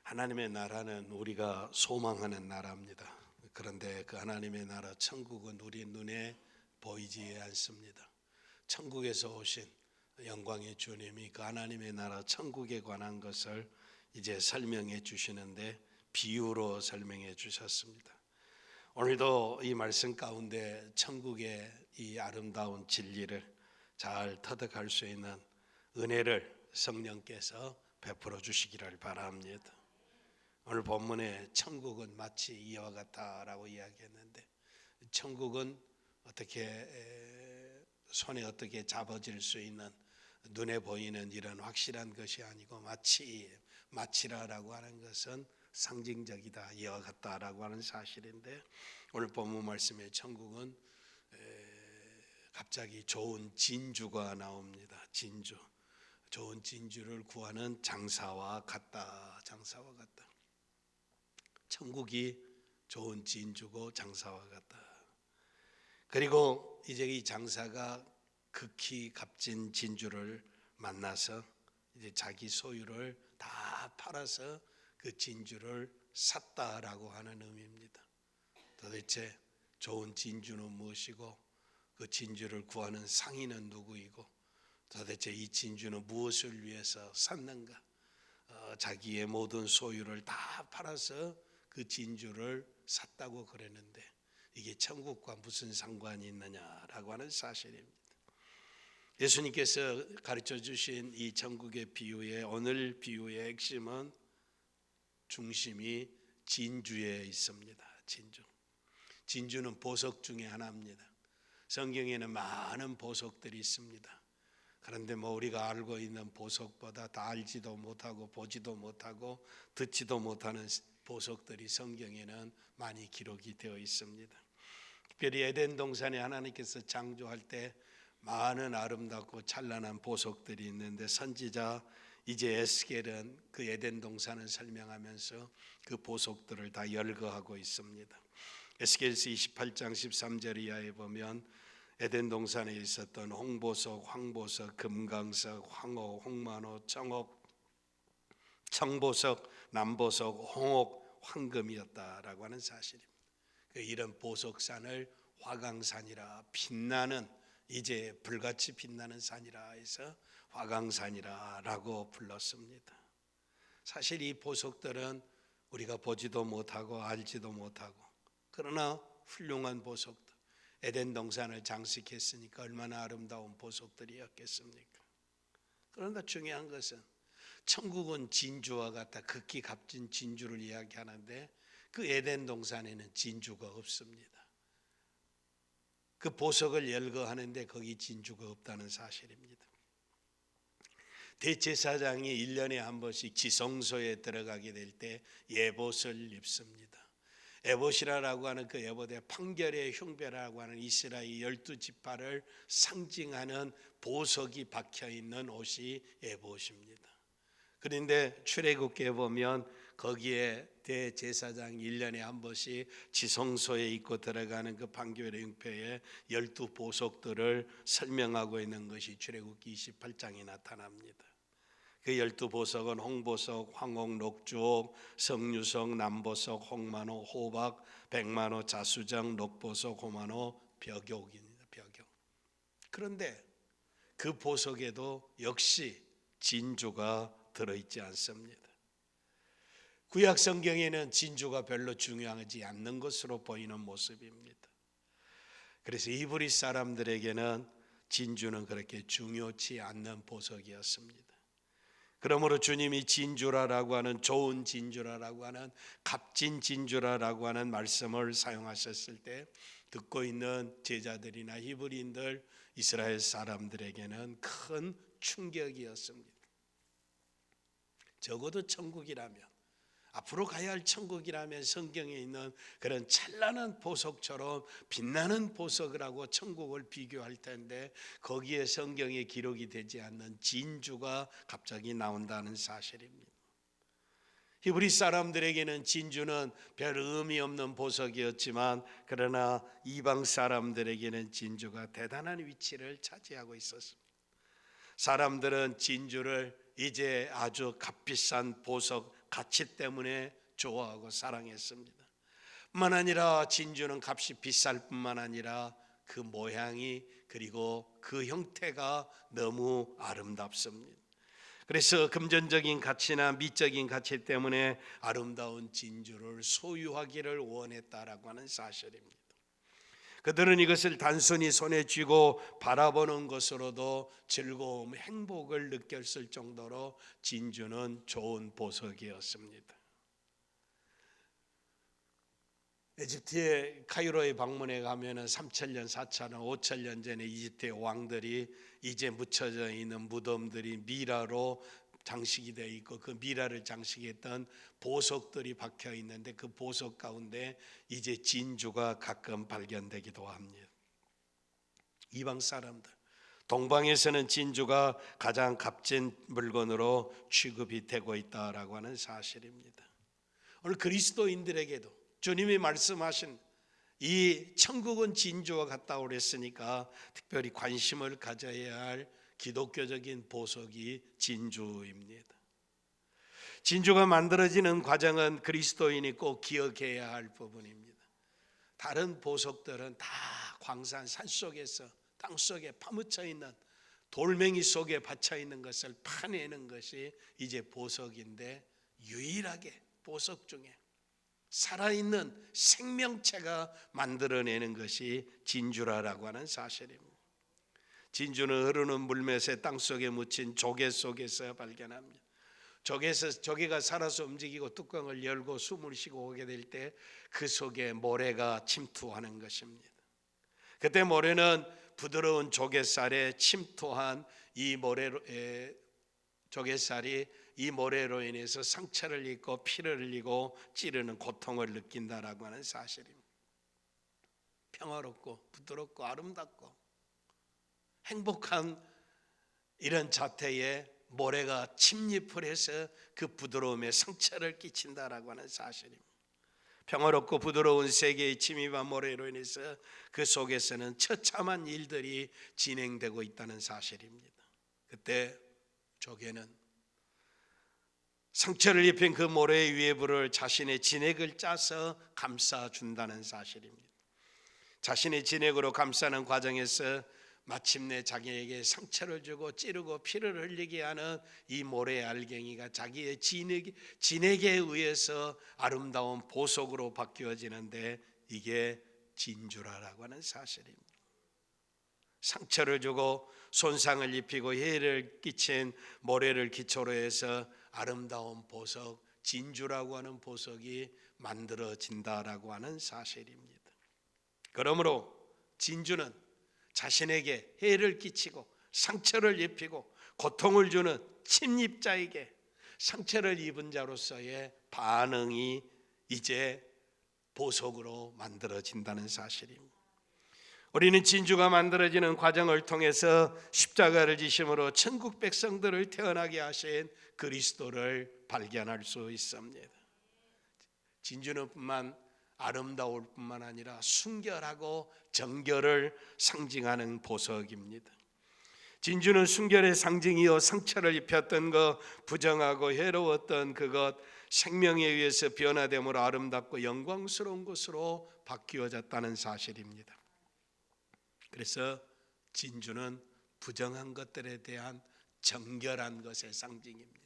하나님의 나라는 우리가 소망하는 나라입니다. 그런데 그 하나님의 나라 천국은 우리 눈에 보이지 않습니다. 천국에서 오신 영광의 주님이 그 하나님의 나라 천국에 관한 것을 이제 설명해 주시는데 비유로 설명해 주셨습니다. 오늘도 이 말씀 가운데 천국의 이 아름다운 진리를 잘 터득할 수 있는 은혜를 성령께서 베풀어 주시기를 바랍니다. 오늘 본문에 천국은 마치 이와 같다라고 이야기했는데, 천국은 어떻게 손에 어떻게 잡아질 수 있는 눈에 보이는 이런 확실한 것이 아니고 마치라라고 하는 것은 상징적이다, 이와 같다라고 하는 사실인데, 오늘 본문 말씀에 천국은 갑자기 좋은 진주가 나옵니다. 진주, 좋은 진주를 구하는 장사와 같다. 장사와 같다. 천국이 좋은 진주고 장사와 같다. 그리고 이제 이 장사가 극히 값진 진주를 만나서 이제 자기 소유를 다 팔아서 그 진주를 샀다라고 하는 의미입니다. 도대체 좋은 진주는 무엇이고 그 진주를 구하는 상인은 누구이고 도대체 이 진주는 무엇을 위해서 샀는가? 자기의 모든 소유를 다 팔아서 그 진주를 샀다고 그랬는데 이게 천국과 무슨 상관이 있느냐라고 하는 사실입니다. 예수님께서 가르쳐 주신 이 천국의 비유의 오늘 비유의 핵심은 중심이 진주에 있습니다. 진주는 보석 중에 하나입니다. 성경에는 많은 보석들이 있습니다. 그런데 우리가 알고 있는 보석보다 다 알지도 못하고 보지도 못하고 듣지도 못하는 보석들이 성경에는 많이 기록이 되어 있습니다. 특별히 에덴 동산에 하나님께서 창조할 때 많은 아름답고 찬란한 보석들이 있는데 선지자 이제 에스겔은 그 에덴 동산을 설명하면서 그 보석들을 다 열거하고 있습니다. 에스겔서 28장 13절 이하에 보면 에덴 동산에 있었던 홍보석, 황보석, 금강석, 황호, 홍만호, 청보석, 남보석, 홍옥, 황금이었다라고 하는 사실입니다. 이런 보석산을 화강산이라 빛나는 이제 불같이 빛나는 산이라 해서 화강산이라고 불렀습니다. 사실 이 보석들은 우리가 보지도 못하고 알지도 못하고 그러나 훌륭한 보석들, 에덴 동산을 장식했으니까 얼마나 아름다운 보석들이었겠습니까? 그런데 중요한 것은 천국은 진주와 같다, 극히 값진 진주를 이야기하는데 그 에덴 동산에는 진주가 없습니다. 그 보석을 열거하는데 거기 진주가 없다는 사실입니다. 대제사장이 1년에 한 번씩 지성소에 들어가게 될 때 예봇을 입습니다. 에봇이라고 하는 그 에봇에 판결의 흉배라고 하는 이스라엘 12지파를 상징하는 보석이 박혀있는 옷이 에봇입니다. 그런데 출애굽기에 보면 거기에 대제사장 1년에 한 번씩 지성소에 입고 들어가는 그 판결의 흉패에 12보석들을 설명하고 있는 것이 출애굽기 28장에 나타납니다. 그 12보석은 홍보석, 황옥, 녹주옥, 성류석, 남보석, 홍만호, 호박, 백만호, 자수정, 녹보석, 호만호, 벽옥입니다. 벽옥. 그런데 그 보석에도 역시 진주가 들어있지 않습니다. 구약 성경에는 진주가 별로 중요하지 않는 것으로 보이는 모습입니다. 그래서 이브리 사람들에게는 진주는 그렇게 중요치 않는 보석이었습니다. 그러므로 주님이 진주라라고 하는, 좋은 진주라라고 하는, 값진 진주라라고 하는 말씀을 사용하셨을 때 듣고 있는 제자들이나 히브리인들, 이스라엘 사람들에게는 큰 충격이었습니다. 적어도 천국이라면, 앞으로 가야 할 천국이라면 성경에 있는 그런 찬란한 보석처럼 빛나는 보석을 하고 천국을 비교할 텐데 거기에 성경에 기록이 되지 않는 진주가 갑자기 나온다는 사실입니다. 히브리 사람들에게는 진주는 별 의미 없는 보석이었지만 그러나 이방 사람들에게는 진주가 대단한 위치를 차지하고 있었습니다. 사람들은 진주를 이제 아주 값비싼 보석, 가치 때문에 좋아하고 사랑했습니다. 뿐만 아니라 진주는 값이 비쌀 뿐만 아니라 그 모양이 그리고 그 형태가 너무 아름답습니다. 그래서 금전적인 가치나 미적인 가치 때문에 아름다운 진주를 소유하기를 원했다라고 하는 사실입니다. 그들은 이것을 단순히 손에 쥐고 바라보는 것으로도 즐거움, 행복을 느꼈을 정도로 진주는 좋은 보석이었습니다. 에집트의 카이로에 방문해 가면은 3,000년, 4,000년, 5,000년 전에 이집트의 왕들이 이제 묻혀져 있는 무덤들이 미라로 장식이 되어 있고 그 미라를 장식했던 보석들이 박혀 있는데 그 보석 가운데 이제 진주가 가끔 발견되기도 합니다. 이방 사람들, 동방에서는 진주가 가장 값진 물건으로 취급이 되고 있다라고 하는 사실입니다. 오늘 그리스도인들에게도 주님이 말씀하신 이 천국은 진주와 같다고 그랬으니까 특별히 관심을 가져야 할 기독교적인 보석이 진주입니다. 진주가 만들어지는 과정은 그리스도인이 꼭 기억해야 할 부분입니다. 다른 보석들은 다 광산 산속에서 땅속에 파묻혀 있는 돌멩이 속에 받쳐 있는 것을 파내는 것이 이제 보석인데 유일하게 보석 중에 살아있는 생명체가 만들어내는 것이 진주라고 하는 사실입니다. 진주는 흐르는 물맷에 땅속에 묻힌 조개 속에서 발견합니다. 조개가 살아서 움직이고 뚜껑을 열고 숨을 쉬고 오게 될 때 그 속에 모래가 침투하는 것입니다. 그때 모래는 부드러운 조개살에 침투한 이 조개살이 이 모래로 인해서 상처를 입고 피를 흘리고 찌르는 고통을 느낀다라고 하는 사실입니다. 평화롭고 부드럽고 아름답고 행복한 이런 자태에 모래가 침입을 해서 그 부드러움에 상처를 끼친다라고 하는 사실입니다. 평화롭고 부드러운 세계에 침입한 모래로 인해서 그 속에서는 처참한 일들이 진행되고 있다는 사실입니다. 그때 조개는 상처를 입힌 그 모래의 위에 불을 자신의 진액을 짜서 감싸준다는 사실입니다. 자신의 진액으로 감싸는 과정에서 마침내 자기에게 상처를 주고 찌르고 피를 흘리게 하는 이 모래 알갱이가 자기의 진액에 의해서 아름다운 보석으로 바뀌어지는데 이게 진주라고 하는 사실입니다. 상처를 주고 손상을 입히고 해를 끼친 모래를 기초로 해서 아름다운 보석, 진주라고 하는 보석이 만들어진다라고 하는 사실입니다. 그러므로 진주는 자신에게 해를 끼치고 상처를 입히고 고통을 주는 침입자에게 상처를 입은 자로서의 반응이 이제 보석으로 만들어진다는 사실입니다. 우리는 진주가 만들어지는 과정을 통해서 십자가를 지심으로 천국 백성들을 태어나게 하신 그리스도를 발견할 수 있습니다. 진주는 아름다울 뿐만 아니라 순결하고 정결을 상징하는 보석입니다. 진주는 순결의 상징이요 상처를 입혔던 것, 부정하고 해로웠던 그것, 생명에 의해서 변화됨으로 아름답고 영광스러운 것으로 바뀌어졌다는 사실입니다. 그래서 진주는 부정한 것들에 대한 정결한 것의 상징입니다.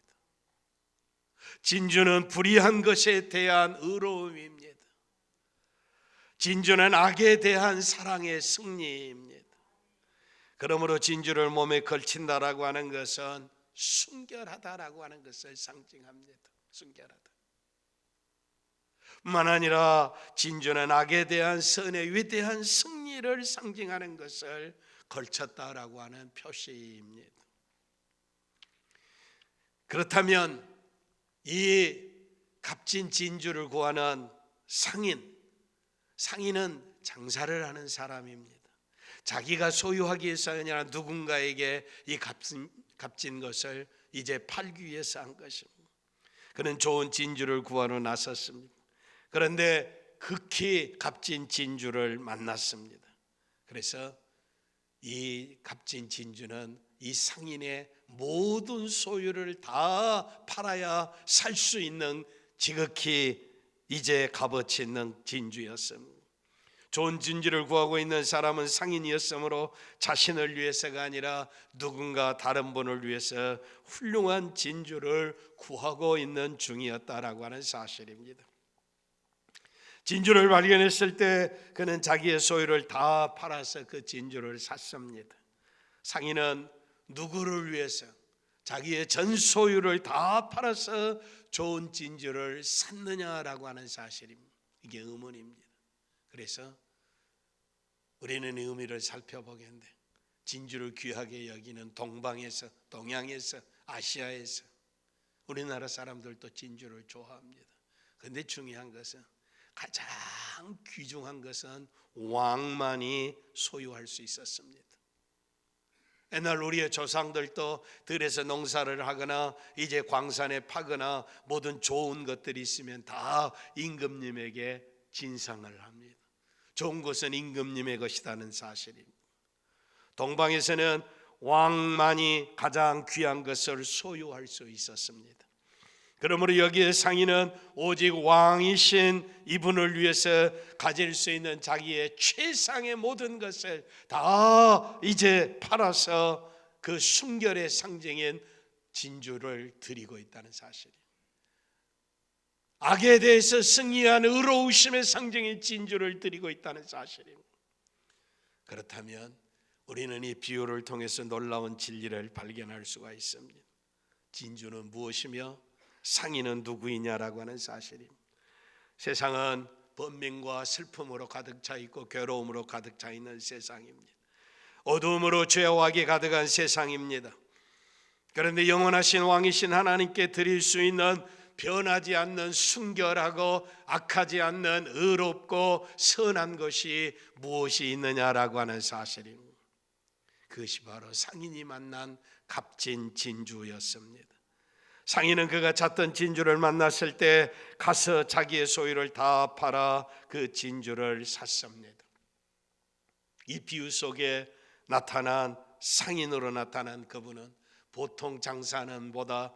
진주는 불의한 것에 대한 의로움입니다. 진주는 악에 대한 사랑의 승리입니다. 그러므로 진주를 몸에 걸친다라고 하는 것은 순결하다라고 하는 것을 상징합니다. 순결하다. 뿐만 아니라 진주는 악에 대한 선의 위대한 승리를 상징하는 것을 걸쳤다라고 하는 표시입니다. 그렇다면 이 값진 진주를 구하는 상인은 장사를 하는 사람입니다. 자기가 소유하기 위해서 아니라 누군가에게 이 값진 것을 이제 팔기 위해서 한 것입니다. 그는 좋은 진주를 구하러 나섰습니다. 그런데 극히 값진 진주를 만났습니다. 그래서 이 값진 진주는 이 상인의 모든 소유를 다 팔아야 살 수 있는 지극히 이제 값어치 있는 진주였습니다. 좋은 진주를 구하고 있는 사람은 상인이었으므로 자신을 위해서가 아니라 누군가 다른 분을 위해서 훌륭한 진주를 구하고 있는 중이었다라고 하는 사실입니다. 진주를 발견했을 때 그는 자기의 소유를 다 팔아서 그 진주를 샀습니다. 상인은 누구를 위해서 자기의 전 소유를 다 팔아서 좋은 진주를 샀느냐라고 하는 사실입니다. 이게 의문입니다. 그래서 우리는 이 의미를 살펴보겠는데, 진주를 귀하게 여기는 동방에서, 동양에서, 아시아에서 우리나라 사람들도 진주를 좋아합니다. 그런데 중요한 것은, 가장 귀중한 것은 왕만이 소유할 수 있었습니다. 옛날 우리의 조상들도 들에서 농사를 하거나 이제 광산에 파거나 모든 좋은 것들이 있으면 다 임금님에게 진상을 합니다. 좋은 것은 임금님의 것이라는 사실입니다. 동방에서는 왕만이 가장 귀한 것을 소유할 수 있었습니다. 그러므로 여기에 상인은 오직 왕이신 이분을 위해서 가질 수 있는 자기의 최상의 모든 것을 다 이제 팔아서 그 순결의 상징인 진주를 드리고 있다는 사실이에요. 악에 대해서 승리한 의로우심의 상징인 진주를 드리고 있다는 사실입니다. 그렇다면 우리는 이 비유를 통해서 놀라운 진리를 발견할 수가 있습니다. 진주는 무엇이며 상인은 누구이냐라고 하는 사실입니다. 세상은 번민과 슬픔으로 가득 차 있고 괴로움으로 가득 차 있는 세상입니다. 어두움으로 죄와 악이 가득한 세상입니다. 그런데 영원하신 왕이신 하나님께 드릴 수 있는 변하지 않는 순결하고 악하지 않는 의롭고 선한 것이 무엇이 있느냐라고 하는 사실입니다. 그것이 바로 상인이 만난 값진 진주였습니다. 상인은 그가 찾던 진주를 만났을 때 가서 자기의 소유를 다 팔아 그 진주를 샀습니다. 이 비유 속에 나타난 상인으로 나타난 그분은 보통 장사하는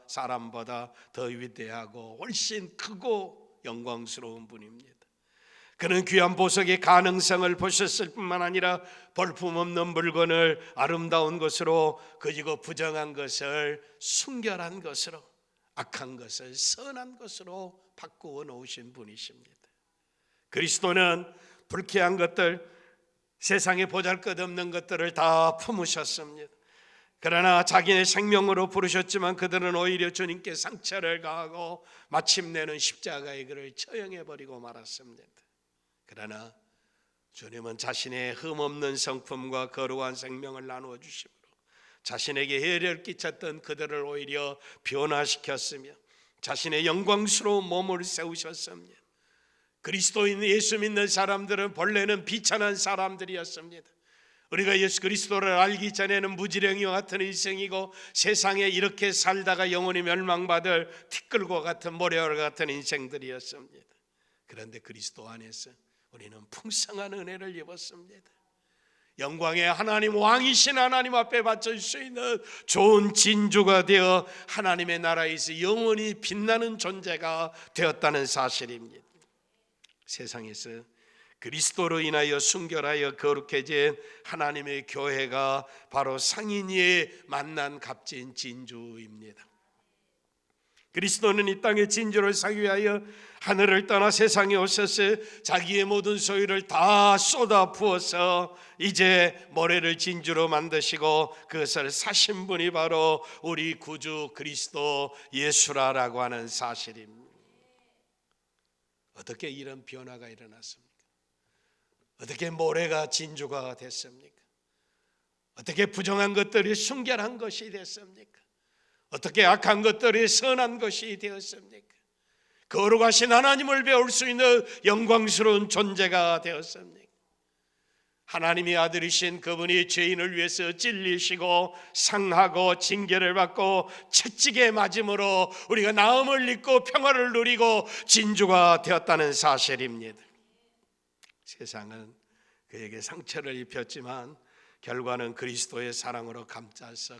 사람보다 더 위대하고 훨씬 크고 영광스러운 분입니다. 그는 귀한 보석의 가능성을 보셨을 뿐만 아니라 볼품없는 물건을 아름다운 것으로, 그리고 부정한 것을 순결한 것으로, 악한 것을 선한 것으로 바꾸어 놓으신 분이십니다. 그리스도는 불쾌한 것들, 세상에 보잘것없는 것들을 다 품으셨습니다. 그러나 자기의 생명으로 부르셨지만 그들은 오히려 주님께 상처를 가하고 마침내는 십자가에 그를 처형해버리고 말았습니다. 그러나 주님은 자신의 흠없는 성품과 거룩한 생명을 나누어 주심으로 자신에게 해를 끼쳤던 그들을 오히려 변화시켰으며 자신의 영광스러운 몸을 세우셨습니다. 그리스도인 예수 믿는 사람들은 본래는 비천한 사람들이었습니다. 우리가 예수 그리스도를 알기 전에는 무지랭이와 같은 인생이고 세상에 이렇게 살다가 영원히 멸망받을 티끌과 같은 모래와 같은 인생들이었습니다. 그런데 그리스도 안에서 우리는 풍성한 은혜를 입었습니다. 영광의 하나님, 왕이신 하나님 앞에 바칠 수 있는 좋은 진주가 되어 하나님의 나라에서 영원히 빛나는 존재가 되었다는 사실입니다. 세상에서 그리스도로 인하여 순결하여 거룩해진 하나님의 교회가 바로 상인이 만난 값진 진주입니다. 그리스도는 이 땅의 진주를 사기 위하여 하늘을 떠나 세상에 오셔서 자기의 모든 소유를 다 쏟아 부어서 이제 모래를 진주로 만드시고 그것을 사신 분이 바로 우리 구주 그리스도 예수라라고 하는 사실입니다. 어떻게 이런 변화가 일어났습니까? 어떻게 모래가 진주가 됐습니까? 어떻게 부정한 것들이 순결한 것이 됐습니까? 어떻게 악한 것들이 선한 것이 되었습니까? 거룩하신 하나님을 배울 수 있는 영광스러운 존재가 되었습니까? 하나님의 아들이신 그분이 죄인을 위해서 찔리시고 상하고 징계를 받고 채찍에 맞음으로 우리가 나음을 입고 평화를 누리고 진주가 되었다는 사실입니다. 세상은 그에게 상처를 입혔지만 결과는 그리스도의 사랑으로 감싸서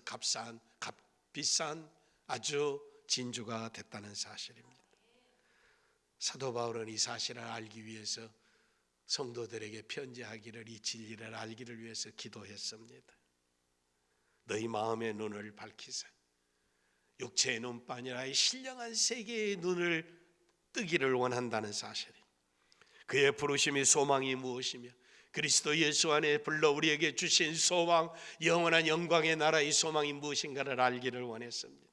비싼 아주 진주가 됐다는 사실입니다. 사도 바울은 이 사실을 알기 위해서 성도들에게 편지하기를, 이 진리를 알기를 위해서 기도했습니다. 너희 마음의 눈을 밝히사 육체의 눈뿐 아니라 이 신령한 세계의 눈을 뜨기를 원한다는 사실, 그의 부르심이 소망이 무엇이며 그리스도 예수 안에 불러 우리에게 주신 소망, 영원한 영광의 나라의 소망이 무엇인가를 알기를 원했습니다.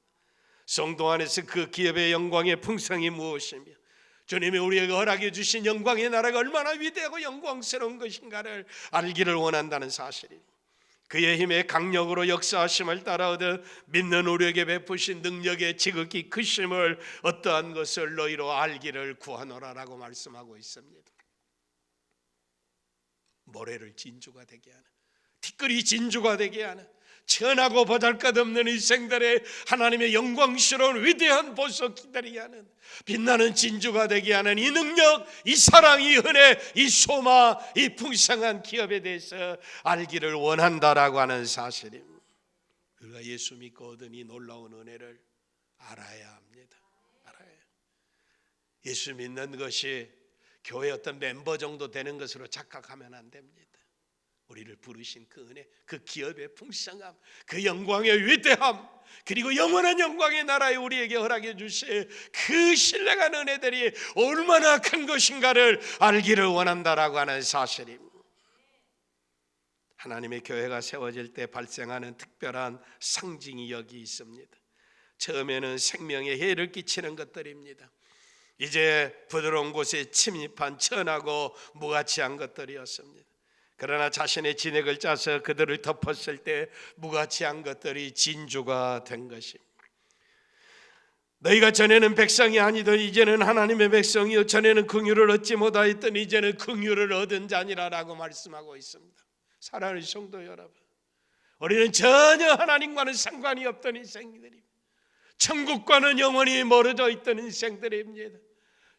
성도 안에서 그 기업의 영광의 풍성이 무엇이며 주님이 우리에게 허락해 주신 영광의 나라가 얼마나 위대하고 영광스러운 것인가를 알기를 원한다는 사실입니다. 그의 힘의 강력으로 역사하심을 따라 얻어 믿는 우리에게 베푸신 능력의 지극히 크심을 어떠한 것을 너희로 알기를 구하노라라고 말씀하고 있습니다. 모래를 진주가 되게 하는, 티끌이 진주가 되게 하는, 천하고 보잘것없는 일생들의 하나님의 영광스러운 위대한 보석 기다리게 하는, 빛나는 진주가 되게 하는 이 능력, 이 사랑, 이 은혜, 이 소망, 이 풍성한 기업에 대해서 알기를 원한다라고 하는 사실입니다. 우리가 예수 믿고 얻은 이 놀라운 은혜를 알아야 합니다. 알아야 해요. 예수 믿는 것이 교회 어떤 멤버 정도 되는 것으로 착각하면 안 됩니다. 우리를 부르신 그 은혜, 그 기업의 풍성함, 그 영광의 위대함, 그리고 영원한 영광의 나라에 우리에게 허락해 주실 그 신령한 은혜들이 얼마나 큰 것인가를 알기를 원한다라고 하는 사실입니다. 하나님의 교회가 세워질 때 발생하는 특별한 상징이 여기 있습니다. 처음에는 생명에 해를 끼치는 것들입니다. 이제 부드러운 곳에 침입한 천하고 무가치한 것들이었습니다. 그러나 자신의 진액을 짜서 그들을 덮었을 때 무가치한 것들이 진주가 된 것입니다. 너희가 전에는 백성이 아니던 이제는 하나님의 백성이요 전에는 긍휼을 얻지 못하였던 이제는 긍휼을 얻은 자니라라고 말씀하고 있습니다. 사랑하는 성도 여러분, 우리는 전혀 하나님과는 상관이 없던 인생들입니다. 천국과는 영원히 멀어져 있던 인생들입니다.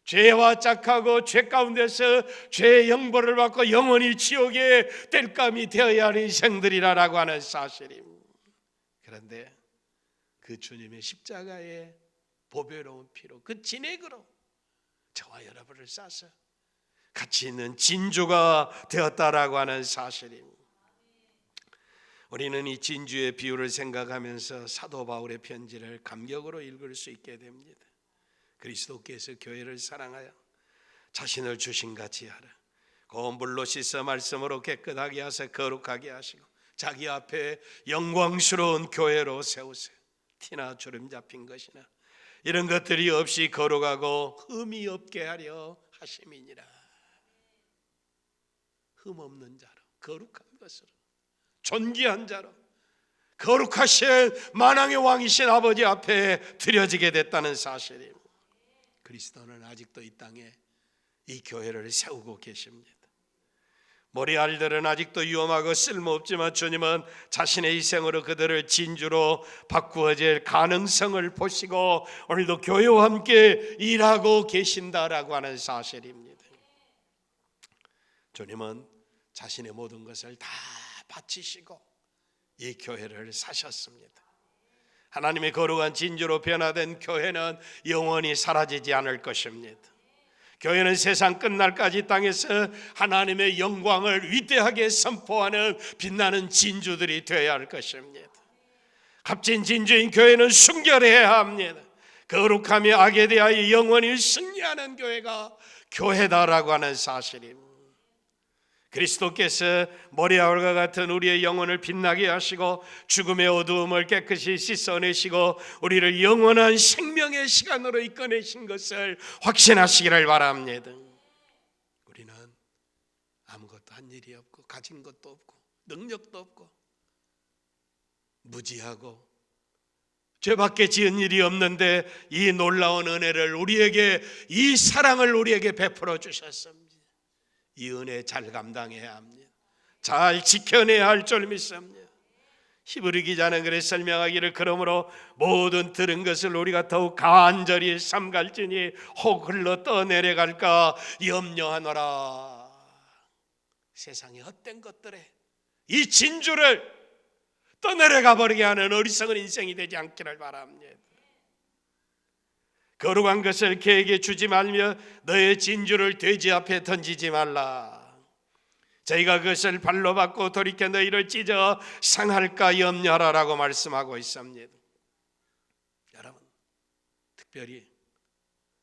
죄와 짝하고 죄 가운데서 죄의 형벌을 받고 영원히 지옥의 땔감이 되어야 하는 인생들이라고 하는 사실입니다. 그런데 그 주님의 십자가의 보배로운 피로, 그 진액으로 저와 여러분을 싸서 가치 있는 진주가 되었다라고 하는 사실입니다. 우리는 이 진주의 비유를 생각하면서 사도 바울의 편지를 감격으로 읽을 수 있게 됩니다. 그리스도께서 교회를 사랑하여 자신을 주신같이 하라. 고운 물로 씻어 말씀으로 깨끗하게 하사 거룩하게 하시고 자기 앞에 영광스러운 교회로 세우세요. 티나 주름 잡힌 것이나 이런 것들이 없이 거룩하고 흠이 없게 하려 하심이니라. 흠 없는 자로, 거룩한 것으로, 존귀한 자로, 거룩하신 만왕의 왕이신 아버지 앞에 드려지게 됐다는 사실입니다. 그리스도는 아직도 이 땅에 이 교회를 세우고 계십니다. 머리알들은 아직도 위험하고 쓸모없지만 주님은 자신의 희생으로 그들을 진주로 바꾸어질 가능성을 보시고 오늘도 교회와 함께 일하고 계신다라고 하는 사실입니다. 주님은 자신의 모든 것을 다 바치시고 이 교회를 사셨습니다. 하나님의 거룩한 진주로 변화된 교회는 영원히 사라지지 않을 것입니다. 교회는 세상 끝날까지 땅에서 하나님의 영광을 위대하게 선포하는 빛나는 진주들이 되어야 할 것입니다. 값진 진주인 교회는 순결해야 합니다. 거룩함이 악에 대하여 영원히 승리하는 교회가 교회다라고 하는 사실입니다. 그리스도께서 모래알과 같은 우리의 영혼을 빛나게 하시고 죽음의 어두움을 깨끗이 씻어내시고 우리를 영원한 생명의 시간으로 이끌어내신 것을 확신하시기를 바랍니다. 우리는 아무것도 한 일이 없고 가진 것도 없고 능력도 없고 무지하고 죄밖에 지은 일이 없는데 이 놀라운 은혜를 우리에게, 이 사랑을 우리에게 베풀어 주셨습니다. 이 은혜 잘 감당해야 합니다. 잘 지켜내야 할 줄 믿습니다. 히브리 기자는 그래 설명하기를 그러므로 모든 들은 것을 우리가 더욱 간절히 삼갈지니 혹 흘러 떠내려갈까 염려하노라. 세상의 헛된 것들에 이 진주를 떠내려가 버리게 하는 어리석은 인생이 되지 않기를 바랍니다. 거룩한 것을 그에게 주지 말며 너의 진주를 돼지 앞에 던지지 말라. 저희가 그것을 발로 받고 돌이켜 너희를 찢어 상할까 염려하라라고 말씀하고 있습니다. 여러분, 특별히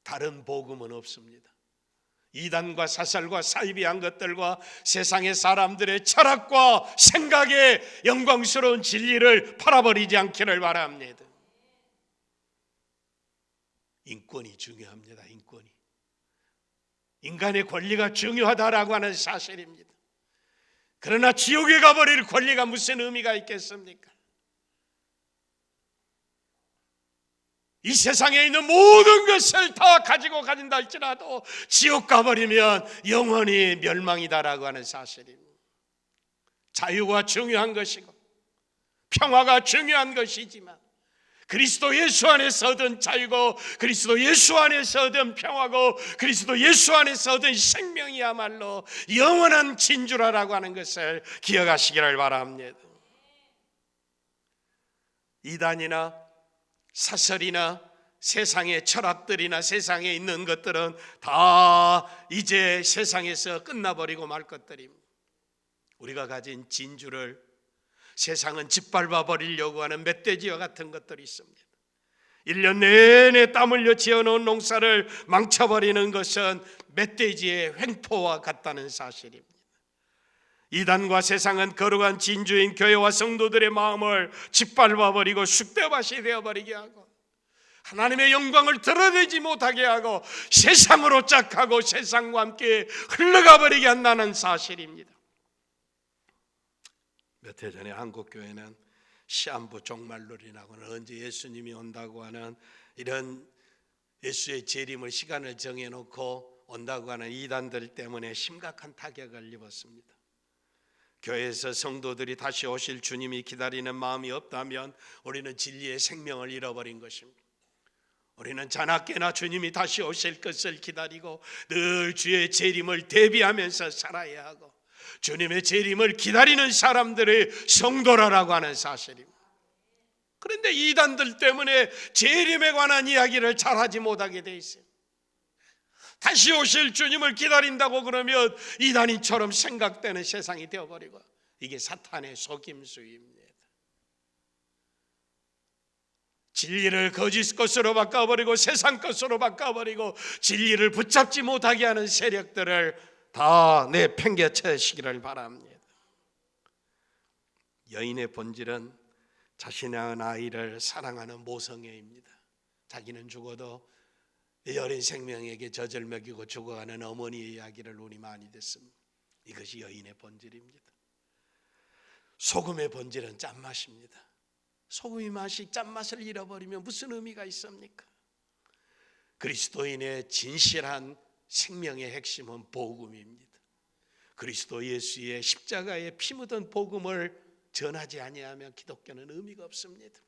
다른 복음은 없습니다. 이단과 사설과 사이비한 것들과 세상의 사람들의 철학과 생각에 영광스러운 진리를 팔아버리지 않기를 바랍니다. 인권이 중요합니다. 인권이. 인간의 권리가 중요하다라고 하는 사실입니다. 그러나 지옥에 가버릴 권리가 무슨 의미가 있겠습니까? 이 세상에 있는 모든 것을 다 가지고 가진다 할지라도 지옥 가버리면 영원히 멸망이다라고 하는 사실입니다. 자유가 중요한 것이고 평화가 중요한 것이지만 그리스도 예수 안에서 얻은 자유고 그리스도 예수 안에서 얻은 평화고 그리스도 예수 안에서 얻은 생명이야말로 영원한 진주라라고 하는 것을 기억하시기를 바랍니다. 이단이나 사설이나 세상의 철학들이나 세상에 있는 것들은 다 이제 세상에서 끝나버리고 말 것들입니다. 우리가 가진 진주를 세상은 짓밟아 버리려고 하는 멧돼지와 같은 것들이 있습니다. 1년 내내 땀 흘려 지어놓은 농사를 망쳐버리는 것은 멧돼지의 횡포와 같다는 사실입니다. 이단과 세상은 거룩한 진주인 교회와 성도들의 마음을 짓밟아 버리고 쑥대밭이 되어버리게 하고 하나님의 영광을 드러내지 못하게 하고 세상으로 짝하고 세상과 함께 흘러가 버리게 한다는 사실입니다. 몇 해 전에 한국교회는 시한부 종말론이라고는 언제 예수님이 온다고 하는 이런 예수의 재림을 시간을 정해놓고 온다고 하는 이단들 때문에 심각한 타격을 입었습니다. 교회에서 성도들이 다시 오실 주님이 기다리는 마음이 없다면 우리는 진리의 생명을 잃어버린 것입니다. 우리는 자나깨나 주님이 다시 오실 것을 기다리고 늘 주의 재림을 대비하면서 살아야 하고 주님의 재림을 기다리는 사람들의 성도라라고 하는 사실입니다. 그런데 이단들 때문에 재림에 관한 이야기를 잘하지 못하게 돼 있어요. 다시 오실 주님을 기다린다고 그러면 이단인처럼 생각되는 세상이 되어버리고 이게 사탄의 속임수입니다. 진리를 거짓 것으로 바꿔버리고 세상 것으로 바꿔버리고 진리를 붙잡지 못하게 하는 세력들을 다 내팽개치시기를 바랍니다. 여인의 본질은 자신의 아이를 사랑하는 모성애입니다. 자기는 죽어도 이 어린 생명에게 젖을 먹이고 죽어가는 어머니의 이야기를 우리 많이 듣습니다. 이것이 여인의 본질입니다. 소금의 본질은 짠맛입니다. 소금의 맛이 짠맛을 잃어버리면 무슨 의미가 있습니까? 그리스도인의 진실한 생명의 핵심은 복음입니다. 그리스도 예수의 십자가에 피 묻은 복음을 전하지 아니하면 기독교는 의미가 없습니다.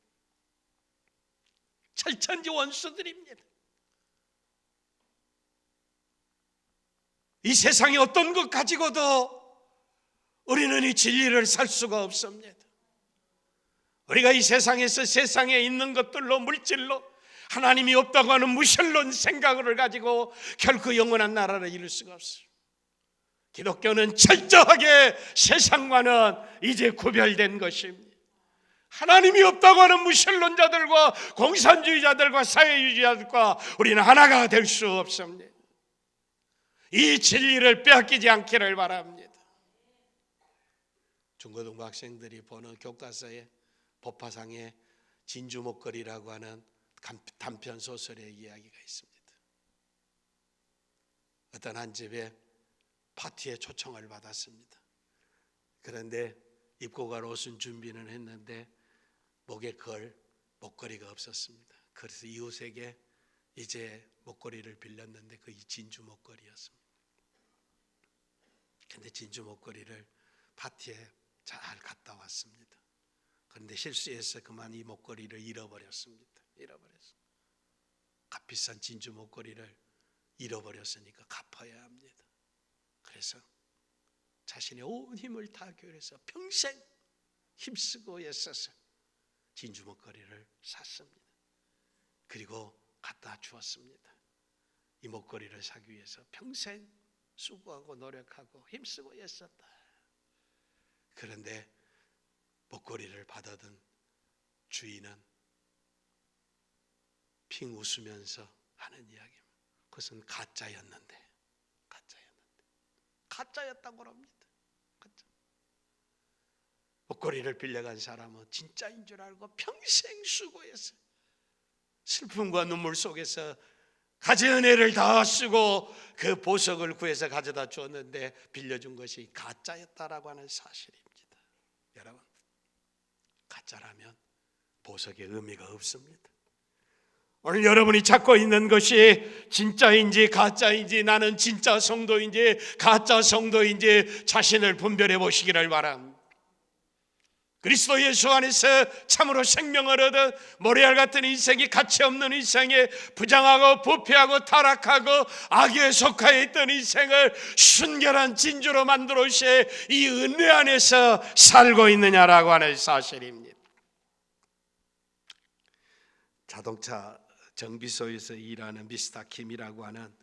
철천지 원수들입니다. 이 세상에 어떤 것 가지고도 우리는 이 진리를 살 수가 없습니다. 우리가 이 세상에서 세상에 있는 것들로 물질로 하나님이 없다고 하는 무신론 생각을 가지고 결코 영원한 나라를 이룰 수가 없어요. 기독교는 철저하게 세상과는 이제 구별된 것입니다. 하나님이 없다고 하는 무신론자들과 공산주의자들과 사회주의자들과 우리는 하나가 될 수 없습니다. 이 진리를 빼앗기지 않기를 바랍니다. 중고등부 학생들이 보는 교과서에 법화상에 진주 목걸이라고 하는 단편 소설의 이야기가 있습니다. 어떤 한 집에 파티에 초청을 받았습니다. 그런데 입고 갈 옷은 준비는 했는데 목에 걸 목걸이가 없었습니다. 그래서 이웃에게 이제 목걸이를 빌렸는데 그 진주 목걸이였습니다. 그런데 진주 목걸이를 파티에 잘 갔다 왔습니다. 그런데 실수해서 그만 이 목걸이를 잃어버렸습니다. 잃어버렸어요. 값비싼 진주 목걸이를 잃어버렸으니까 갚아야 합니다. 그래서 자신의 온 힘을 다 기울여서 평생 힘쓰고 애써서 진주 목걸이를 샀습니다. 그리고 갖다 주었습니다. 이 목걸이를 사기 위해서 평생 수고하고 노력하고 힘쓰고 애썼다. 그런데 목걸이를 받아든 주인은 핑 웃으면서 하는 이야기입니다. 그것은 가짜였다고 합니다. 가짜. 목걸이를 빌려간 사람은 진짜인 줄 알고 평생 수고해서 슬픔과 눈물 속에서 가지 은혜를 다 쓰고 그 보석을 구해서 가져다 주었는데 빌려준 것이 가짜였다라고 하는 사실입니다. 여러분, 가짜라면 보석의 의미가 없습니다. 오늘 여러분이 찾고 있는 것이 진짜인지 가짜인지, 나는 진짜 성도인지 가짜 성도인지 자신을 분별해 보시기를 바랍니다. 그리스도 예수 안에서 참으로 생명을 얻은 모래알 같은 인생이 가치 없는 인생에 부정하고 부패하고 타락하고 악에 속하여 있던 인생을 순결한 진주로 만들어 오신 이 은혜 안에서 살고 있느냐라고 하는 사실입니다. 자동차 정비소에서 일하는 미스터 김이라고 하는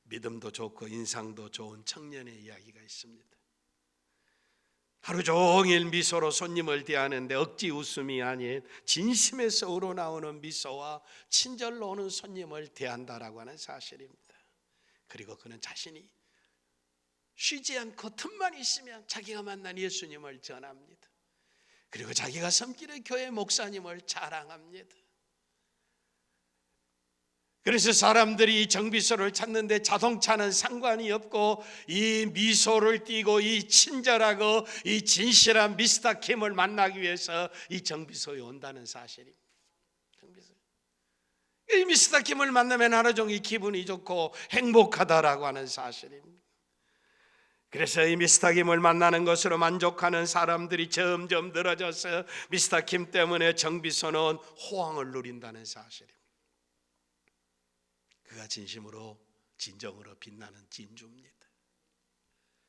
믿음도 좋고 인상도 좋은 청년의 이야기가 있습니다. 하루 종일 미소로 손님을 대하는데 억지 웃음이 아닌 진심에서 우러나오는 미소와 친절로 오는 손님을 대한다라고 하는 사실입니다. 그리고 그는 자신이 쉬지 않고 틈만 있으면 자기가 만난 예수님을 전합니다. 그리고 자기가 섬기는 교회 목사님을 자랑합니다. 그래서 사람들이 이 정비소를 찾는데 자동차는 상관이 없고 이 미소를 띠고 이 친절하고 이 진실한 미스터 김을 만나기 위해서 이 정비소에 온다는 사실입니다. 이 미스터 김을 만나면 하루 종일 기분이 좋고 행복하다라고 하는 사실입니다. 그래서 이 미스터 김을 만나는 것으로 만족하는 사람들이 점점 늘어져서 미스터 김 때문에 정비소는 호황을 누린다는 사실입니다. 그가 진심으로 진정으로 빛나는 진주입니다.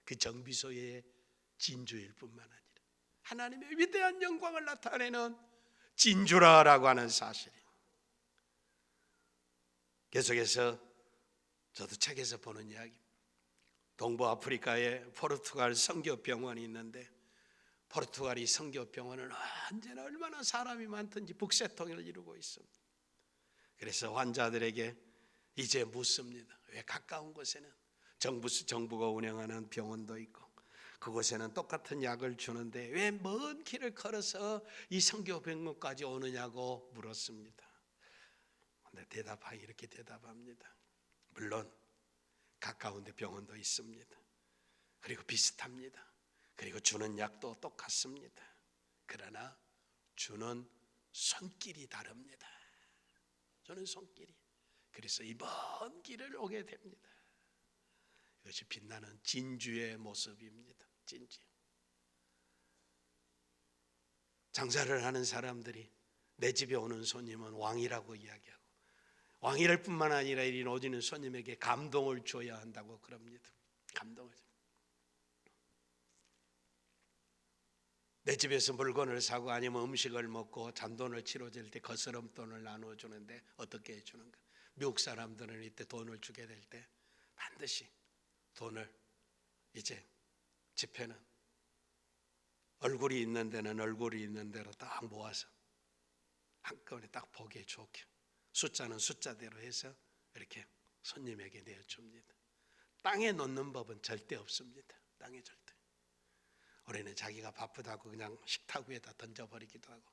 그 정비소의 진주일 뿐만 아니라 하나님의 위대한 영광을 나타내는 진주라라고 하는 사실이에요. 계속해서 저도 책에서 보는 이야기, 동부 아프리카에 포르투갈 선교병원이 있는데 포르투갈이 선교병원은 언제나 얼마나 사람이 많든지 북새통을 이루고 있습니다. 그래서 환자들에게 이제 묻습니다. 왜 가까운 곳에는 정부가 운영하는 병원도 있고 그곳에는 똑같은 약을 주는데 왜 먼 길을 걸어서 이 선교병원까지 오느냐고 물었습니다. 근데 이렇게 대답합니다. 물론 가까운 데 병원도 있습니다. 그리고 비슷합니다. 그리고 주는 약도 똑같습니다. 그러나 주는 손길이 다릅니다. 주는 손길이. 그래서 이 먼 길을 오게 됩니다. 이것이 빛나는 진주의 모습입니다. 진주. 장사를 하는 사람들이 내 집에 오는 손님은 왕이라고 이야기하고 왕이랄 뿐만 아니라 이 오지는 손님에게 감동을 줘야 한다고 그럽니다. 감동을. 내 집에서 물건을 사고 아니면 음식을 먹고 잔돈을 치러줄 때 거스름돈을 나눠주는데 어떻게 해주는가? 미국 사람들은 이때 돈을 주게 될 때 반드시 돈을 이제 지폐는 얼굴이 있는 데는 얼굴이 있는 대로 딱 모아서 한꺼번에 딱 보기에 좋게 숫자는 숫자대로 해서 이렇게 손님에게 내어줍니다. 땅에 놓는 법은 절대 없습니다. 땅에 절대. 올해는 자기가 바쁘다고 그냥 식탁 위에다 던져버리기도 하고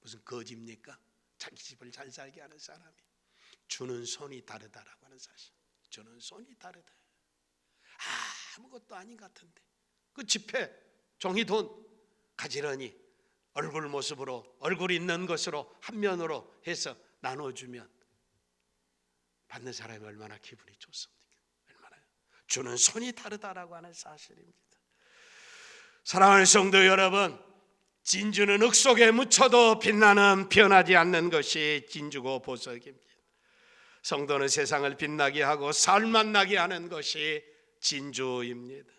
무슨 거지입니까? 자기 집을 잘 살게 하는 사람이. 주는 손이 다르다라고 하는 사실. 주는 손이 다르다. 아무것도 아닌 것 같은데 그 지폐, 종이 돈 가지런히 얼굴 모습으로 얼굴 있는 것으로 한 면으로 해서 나눠주면 받는 사람이 얼마나 기분이 좋습니까? 얼마나 주는 손이 다르다라고 하는 사실입니다. 사랑하는 성도 여러분, 진주는 흙 속에 묻혀도 빛나는 변하지 않는 것이 진주고 보석입니다. 성도는 세상을 빛나게 하고 살맛 나게 하는 것이 진주입니다.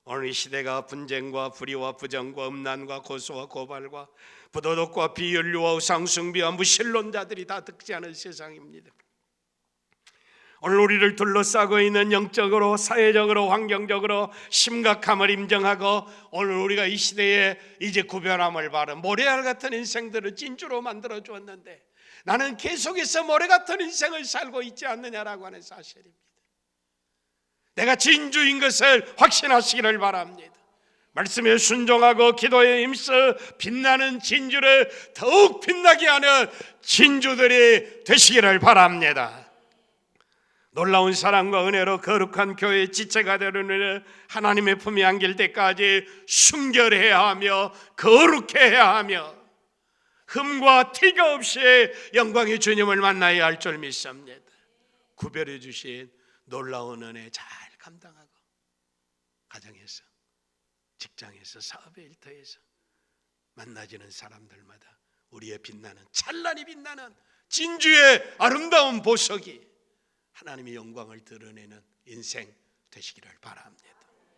오늘 이 시대가 분쟁과 불의와 부정과 음란과 고소와 고발과 부도덕과 비윤리와 우상숭배와 무신론자들이 다 득세하는 세상입니다. 오늘 우리를 둘러싸고 있는 영적으로, 사회적으로, 환경적으로 심각함을 인정하고 오늘 우리가 이 시대에 이제 구별함을 바른 모래알 같은 인생들을 진주로 만들어 주었는데 나는 계속해서 모래 같은 인생을 살고 있지 않느냐라고 하는 사실입니다. 내가 진주인 것을 확신하시기를 바랍니다. 말씀에 순종하고 기도에 힘써 빛나는 진주를 더욱 빛나게 하는 진주들이 되시기를 바랍니다. 놀라운 사랑과 은혜로 거룩한 교회의 지체가 되려는 하나님의 품에 안길 때까지 순결해야 하며 거룩해야 하며 흠과 티가 없이 영광의 주님을 만나야 할 줄 믿습니다. 구별해 주신 놀라운 은혜 잘 감당하고 가정에서, 직장에서, 사업의 일터에서 만나지는 사람들마다 우리의 빛나는, 찬란히 빛나는 진주의 아름다운 보석이 하나님의 영광을 드러내는 인생 되시기를 바랍니다.